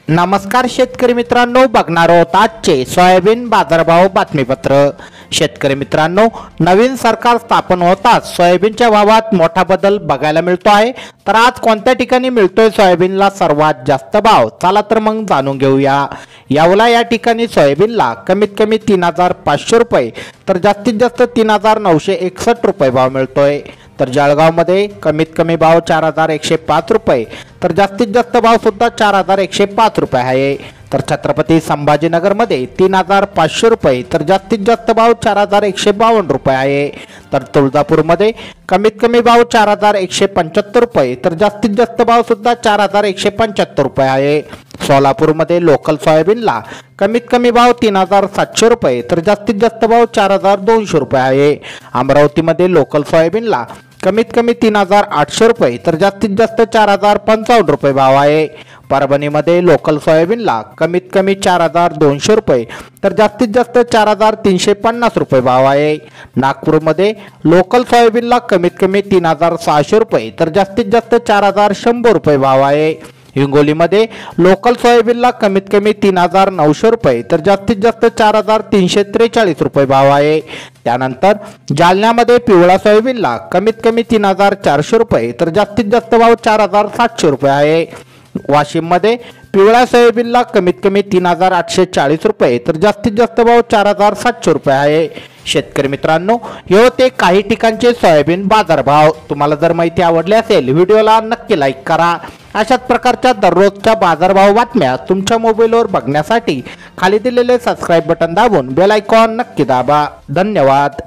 नमस्कार शेतकरी मित्रांनो, बघणार आहोत आजचे सोयाबीन बाजारभाव बातमीपत्र। शेतकरी मित्रांनो, नवीन सरकार स्थापन होताच सोयाबीनच्या भावात मोठा बदल बघायला मिळतो आहे। तर आज कोणत्या ठिकाणी मिळतोय सोयाबीनला सर्वात जास्त भाव, चला तर मग जाणून घेऊया। यावला या ठिकाणी सोयाबीनला कमीत कमी 3500 रुपये तर जास्तीत जास्त 3961 रुपये भाव मिळतोय। तर जळगावमध्ये कमीत कमी भाव 4105 रुपये तर जास्तीत जास्त भाव सुद्धा 4105 रुपये आहे। तर छत्रपती संभाजीनगरमध्ये 3500 रुपये तर जास्तीत जास्त भाव 4152 रुपये आहे। तर तुळजापूरमध्ये कमीत कमी भाव 4175 रुपये तर जास्तीत जास्त भाव सुद्धा 4175 रुपये आहे। सोलापूरमध्ये लोकल सोयाबीनला कमीत कमी भाव 3700 रुपये तर जास्तीत जास्त भाव 4200 रुपये आहे। अमरावतीमध्ये लोकल सोयाबीनला कमीत कमी 3800 रुपये तर जास्तीत जास्त 4055 रुपये भाव आहे। परभणीमध्ये लोकल सोयाबीनला कमीत कमी 4200 रुपये तर जास्तीत जास्त 4350 रुपये भाव आहे। नागपूरमध्ये लोकल सोयाबीनला कमीत कमी 3600 रुपये तर जास्तीत जास्त 4100 रुपये भाव आहे। हिंगोलीमध्ये लोकल सोयाबीनला कमीत कमी 3900 रुपये तर जास्तीत जास्त 4343 रुपये भाव आहे। त्यानंतर जालन्यामध्ये पिवळा सोयाबीनला कमीत कमी 3400 रुपये तर जास्तीत जास्त भाव 4700 रुपये आहे। वाशिममध्ये पिवळ्या सोयाबीनला कमीत कमी 3840 रुपये तर जास्तीत जास्त भाव 4700 रुपये आहे। शेतकरी मित्रांनो, हे होते काही ठिकाणचे सोयाबीन बाजारभाव। तुम्हाला जर माहिती आवडली असेल व्हिडिओला नक्की लाईक करा। अशाच प्रकारच्या दररोजच्या बाजारभाव बातम्या तुमच्या मोबाईलवर बघण्यासाठी खाली दिलेले सबस्क्राइब बटन दाबून बेल आयकॉन नक्की दाबा। धन्यवाद।